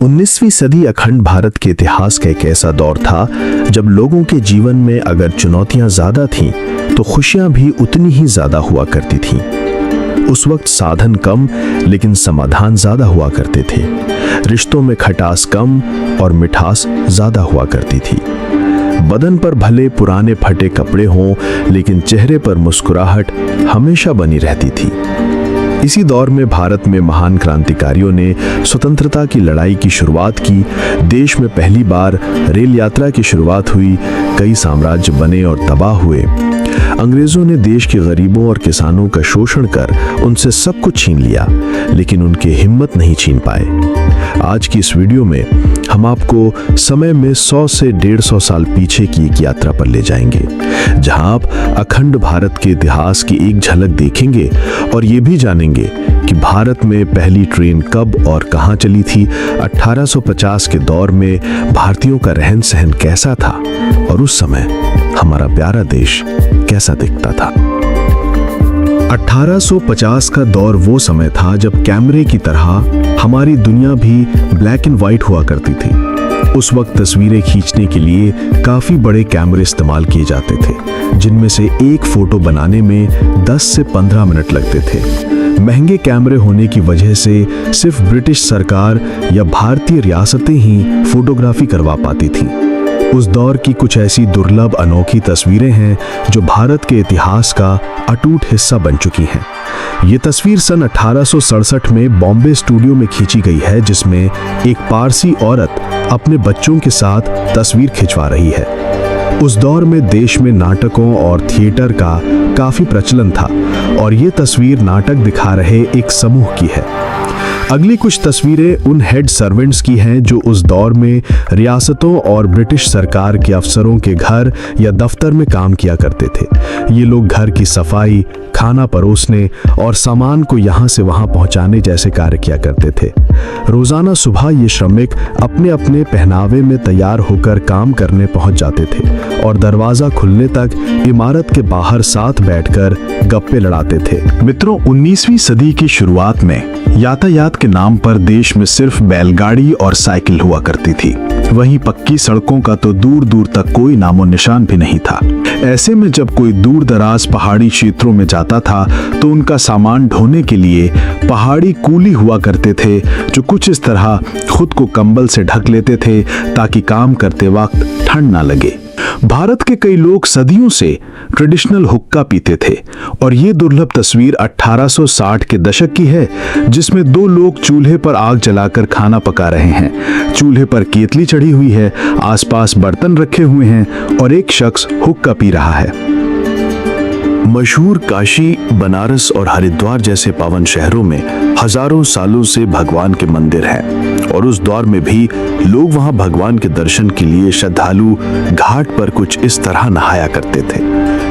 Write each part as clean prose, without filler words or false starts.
19वीं सदी अखंड भारत के इतिहास का एक ऐसा दौर था जब लोगों के जीवन में अगर चुनौतियां ज्यादा थीं तो खुशियां भी उतनी ही ज्यादा हुआ करती थीं। उस वक्त साधन कम लेकिन समाधान ज्यादा हुआ करते थे। रिश्तों में खटास कम और मिठास ज्यादा हुआ करती थी। बदन पर भले पुराने फटे कपड़े हों लेकिन चेहरे पर मुस्कुराहट हमेशा बनी रहती थी। इसी दौर में भारत में महान क्रांतिकारियों ने स्वतंत्रता की लड़ाई की शुरुआत की। देश में पहली बार रेल यात्रा की शुरुआत हुई। कई साम्राज्य बने और तबाह हुए। अंग्रेजों ने देश के गरीबों और किसानों का शोषण कर उनसे सब कुछ छीन लिया, लेकिन उनकी हिम्मत नहीं छीन पाए। आज की इस वीडियो में हम आपको समय में 100 से 150 साल पीछे की एक यात्रा पर ले जाएंगे, जहां आप अखंड भारत के इतिहास की एक झलक देखेंगे और ये भी जानेंगे कि भारत में पहली ट्रेन कब और कहां चली थी। 1850 के दौर में भारतीयों का रहन सहन कैसा था और उस समय हमारा प्यारा देश कैसा दिखता था। 1850 का दौर वो समय था जब कैमरे की तरह हमारी दुनिया भी ब्लैक एंड व्हाइट हुआ करती थी। उस वक्त तस्वीरें खींचने के लिए काफी बड़े कैमरे इस्तेमाल किए जाते थे, जिनमें से एक फोटो बनाने में 10 से 15 मिनट लगते थे। महंगे कैमरे होने की वजह से सिर्फ ब्रिटिश सरकार या भारतीय रियासतें ही फोटोग्राफी करवा पाती थीं। उस दौर की कुछ ऐसी दुर्लभ अनोखी तस्वीरें हैं जो भारत के इतिहास का अटूट हिस्सा बन चुकी हैं। ये तस्वीर सन 1867 में बॉम्बे स्टूडियो में खींची गई है, जिसमें एक पारसी औरत अपने बच्चों के साथ तस्वीर खिंचवा रही है। उस दौर में देश में नाटकों और थिएटर का काफी प्रचलन था और ये तस्वीर नाटक दिखा रहे एक समूह की है। अगली कुछ तस्वीरें उन हेड सर्वेंट्स की हैं जो उस दौर में रियासतों और ब्रिटिश सरकार के अफसरों के घर या दफ्तर में काम किया करते थे। ये लोग घर की सफाई, खाना परोसने और सामान को यहाँ से वहाँ पहुँचाने जैसे कार्य किया करते थे। रोजाना सुबह ये श्रमिक अपने अपने पहनावे में तैयार होकर काम करने पहुँच जाते थे और दरवाजा खुलने तक इमारत के बाहर साथ बैठकर गप्पे लड़ाते थे। मित्रों, 19वीं सदी की शुरुआत में यातायात के नाम पर देश में सिर्फ बैलगाड़ी और साइकिल हुआ करती थी। वहीं पक्की सड़कों का तो दूर दूर तक कोई नामो निशान भी नहीं था। ऐसे में जब कोई दूर दराज पहाड़ी क्षेत्रों में जाता था तो उनका सामान ढोने के लिए पहाड़ी कूली हुआ करते थे, जो कुछ इस तरह खुद को कंबल से ढक लेते थे ताकि काम करते वक्त ठंड ना लगे। भारत के कई लोग सदियों से ट्रेडिशनल हुक्का पीते थे और ये दुर्लभ तस्वीर 1860 के दशक की है, जिसमें दो लोग चूल्हे पर आग जलाकर खाना पका रहे हैं। चूल्हे पर केतली चढ़ी हुई है, आसपास बर्तन रखे हुए हैं और एक शख्स हुक्का पी रहा है। मशहूर काशी, बनारस और हरिद्वार जैसे पावन शहरों में हजारों सालों से भगवान के मंदिर हैं और उस दौर में भी लोग वहां भगवान के दर्शन के लिए श्रद्धालु घाट पर कुछ इस तरह नहाया करते थे,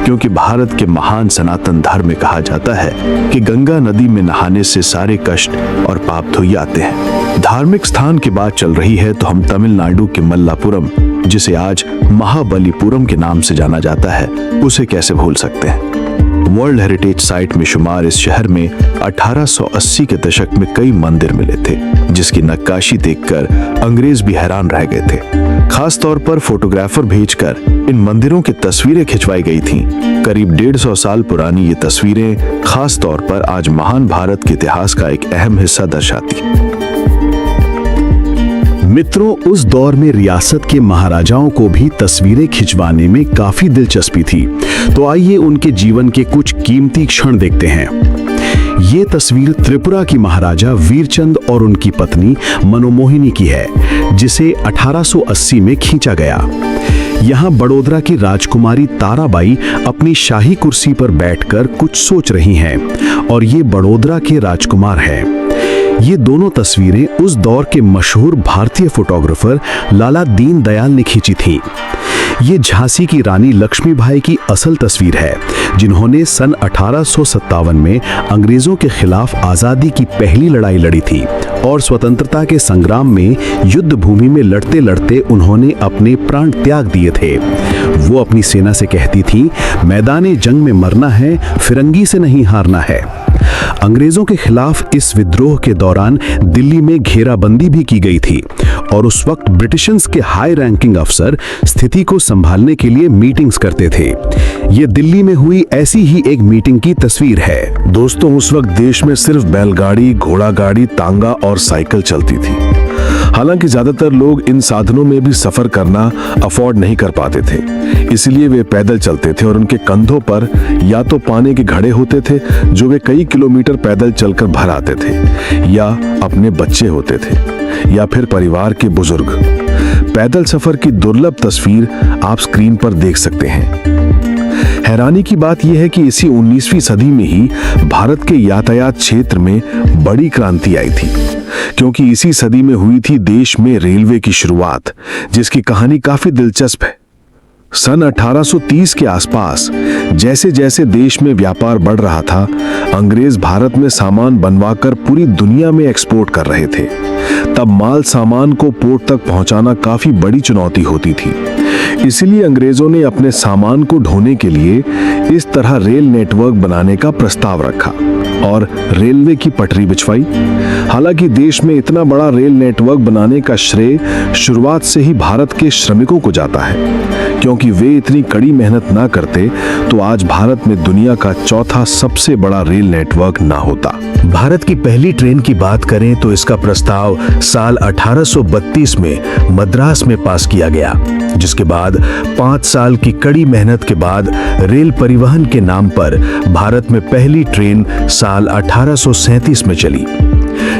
क्योंकि भारत के महान सनातन धर्म में कहा जाता है कि गंगा नदी में नहाने से सारे कष्ट और पाप धुल जाते हैं। धार्मिक स्थान की बात चल रही है तो हम तमिलनाडु के मल्लापुरम, जिसे आज महाबलीपुरम के नाम से जाना जाता है, उसे कैसे भूल सकते हैं। वर्ल्ड हेरिटेज साइट में शुमार इस शहर में 1880 के दशक में कई मंदिर मिले थे, जिसकी नक्काशी देखकर अंग्रेज भी हैरान रह गए थे। खास तौर पर फोटोग्राफर भेजकर इन मंदिरों की तस्वीरें खिंचवाई गई थीं। करीब 150 साल पुरानी ये तस्वीरें खास तौर पर आज महान भारत के इतिहास का एक अहम हिस्सा दर्शाती। मित्रों, उस दौर में रियासत के महाराजाओं को भी तस्वीरें खिंचवाने में काफी दिलचस्पी थी, तो आइए उनके जीवन के कुछ कीमती क्षण देखते हैं। ये तस्वीर त्रिपुरा की महाराजा वीरचंद और उनकी पत्नी मनोमोहिनी की है, जिसे 1880 में खींचा गया। यहाँ बड़ोदरा की राजकुमारी ताराबाई अपनी शाही कुर्सी पर बैठकर कुछ सोच रही हैं और ये बड़ोदरा के राजकुमार हैं। ये दोनों तस्वीरें उस दौर के मशहूर भारतीय फोटोग्राफर लाला दीनदयाल ने खींची थी। ये झांसी की रानी लक्ष्मीबाई की असल तस्वीर है, जिन्होंने सन 1857 में अंग्रेजों के खिलाफ आजादी की पहली लड़ाई लड़ी थी और स्वतंत्रता के संग्राम में युद्ध भूमि में लड़ते लड़ते उन्होंने अपने प्राण त्याग दिए थे। वो अपनी सेना से कहती थी, मैदाने जंग में मरना है, फिरंगी से नहीं हारना है। अंग्रेजों के खिलाफ इस विद्रोह के दौरान दिल्ली में घेराबंदी भी की गई थी और उस वक्त ब्रिटिशर्स के हाई रैंकिंग अफसर स्थिति को संभालने के लिए मीटिंग्स करते थे। ये दिल्ली में हुई ऐसी ही एक मीटिंग की तस्वीर है। दोस्तों, उस वक्त देश में सिर्फ बैलगाड़ी, घोड़ा गाड़ी, तांगा और साइकिल चलती थी। हालांकि ज्यादातर लोग इन साधनों में भी सफर करना अफोर्ड नहीं कर पाते थे, इसलिए वे पैदल चलते थे और उनके कंधों पर या तो पानी के घड़े होते थे जो वे कई किलोमीटर पैदल चलकर भर आते थे, या अपने बच्चे होते थे, या फिर परिवार के बुजुर्ग। पैदल सफर की दुर्लभ तस्वीर आप स्क्रीन पर देख सकते हैं। हैरानी की बात यह है कि इसी 19वीं सदी में ही भारत के यातायात क्षेत्र में बड़ी क्रांति आई थी, क्योंकि इसी सदी में हुई थी देश में रेलवे की शुरुआत, जिसकी कहानी काफी दिलचस्प है। सन 1830 के आसपास जैसे जैसे देश में व्यापार बढ़ रहा था, अंग्रेज भारत में सामान बनवाकर पूरी दुनिया में एक्सपोर्ट कर रहे थे। तब माल सामान को पोर्ट तक पहुंचाना काफी बड़ी चुनौती होती थी। इसलिए अंग्रेजों ने अपने सामान को ढोने के लिए इस तरह रेल नेटवर्क बनाने का प्रस्ताव रखा और रेलवे की पटरी बिछवाई। हालांकि देश में इतना बड़ा रेल नेटवर्क बनाने का श्रेय शुरुआत से ही भारत के श्रमिकों को जाता है, क्योंकि वे इतनी कड़ी मेहनत ना करते तो आज भारत में दुनिया का चौथा सबसे बड़ा रेल नेटवर्क ना होता। भारत की पहली ट्रेन की बात करें तो इसका प्रस्ताव साल 1832 में मद्रास में पास किया गया, जिसके बाद 5 साल की कड़ी मेहनत के बाद रेल परिवहन के नाम पर भारत में पहली ट्रेन साल 1837 में चली।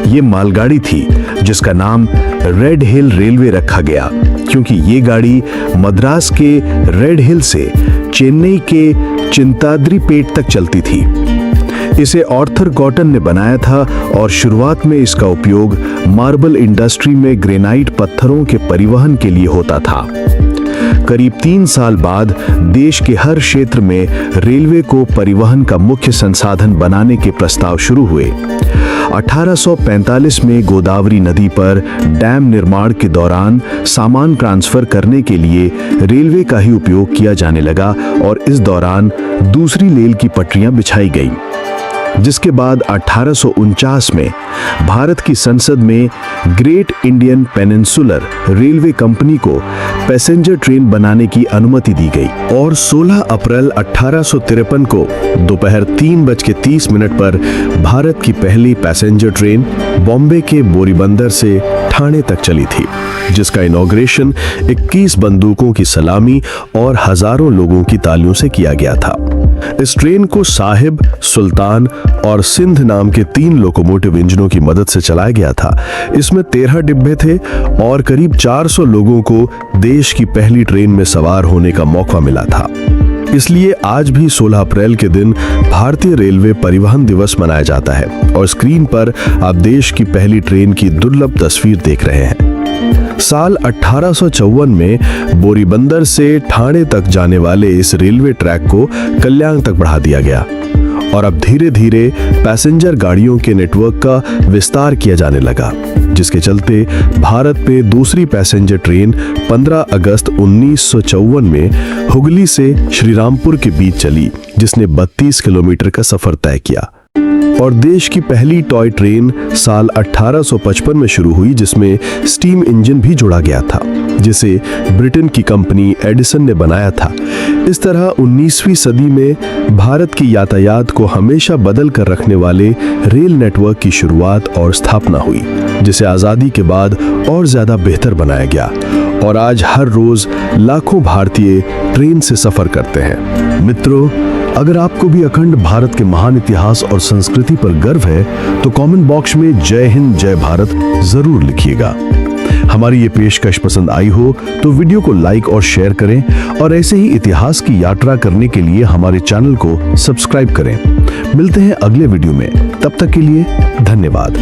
ये मालगाड़ी थी जिसका नाम रेड हिल रेलवे रखा गया, क्योंकि ये गाड़ी मद्रास के रेड हिल से चेन्नई के चिंताद्रीपेट तक चलती थी। इसे आर्थर कॉटन ने बनाया था और शुरुआत में इसका उपयोग मार्बल इंडस्ट्री में ग्रेनाइट पत्थरों के परिवहन के लिए होता था। करीब 3 साल बाद देश के हर क्षेत्र में रेलवे को परिवहन का मुख्य संसाधन बनाने के प्रस्ताव शुरू हुए। 1845 में गोदावरी नदी पर डैम निर्माण के दौरान सामान ट्रांसफर करने के लिए रेलवे का ही उपयोग किया जाने लगा और इस दौरान दूसरी रेल की पटरियां बिछाई गईं, जिसके बाद 1849 में भारत की संसद में great Indian peninsular railway company को पैसेंजर ट्रेन बनाने की अनुमति दी गई और 16 अप्रैल 1853 को दोपहर 3:30 पर भारत की पहली पैसेंजर ट्रेन बॉम्बे के बोरीबंदर से ठाणे तक चली थी, जिसका इनॉग्रेशन 21 बंदूकों की सलामी और हजारों लोगों की तालियों से किया गया था। इस ट्रेन को साहिब, सुल्तान और सिंध नाम के 3 लोकोमोटिव इंजनों की मदद से चलाया गया था। इसमें 13 डिब्बे थे और करीब 400 लोगों को देश की पहली ट्रेन में सवार होने का मौका मिला था। इसलिए आज भी 16 अप्रैल के दिन भारतीय रेलवे परिवहन दिवस मनाया जाता है और स्क्रीन पर आप देश की पहली ट्रेन की दुर्लभ तस्वीर देख रहे हैं। साल 1854 में बोरीबंदर से ठाणे तक जाने वाले इस रेलवे ट्रैक को कल्याण तक बढ़ा दिया गया और अब धीरे धीरे पैसेंजर गाड़ियों के नेटवर्क का विस्तार किया जाने लगा, जिसके चलते भारत पे दूसरी पैसेंजर ट्रेन 15 अगस्त 1954 में हुगली से श्रीरामपुर के बीच चली, जिसने 32 किलोमीटर का सफर तय किया। और देश की पहली टॉय ट्रेन साल 1855 में शुरू हुई, जिसमें स्टीम इंजन भी जोड़ा गया था, जिसे ब्रिटेन की कंपनी एडिसन ने बनाया था। इस तरह 19वीं सदी में भारत की यातायात को हमेशा बदल कर रखने वाले रेल नेटवर्क की शुरुआत और स्थापना हुई, जिसे आजादी के बाद और ज्यादा बेहतर बनाया गया और आज हर रोज लाखों भारतीय ट्रेन से सफर करते हैं। मित्रों, अगर आपको भी अखंड भारत के महान इतिहास और संस्कृति पर गर्व है तो कमेंट बॉक्स में जय हिंद जय भारत जरूर लिखिएगा। हमारी ये पेशकश पसंद आई हो तो वीडियो को लाइक और शेयर करें और ऐसे ही इतिहास की यात्रा करने के लिए हमारे चैनल को सब्सक्राइब करें। मिलते हैं अगले वीडियो में, तब तक के लिए धन्यवाद।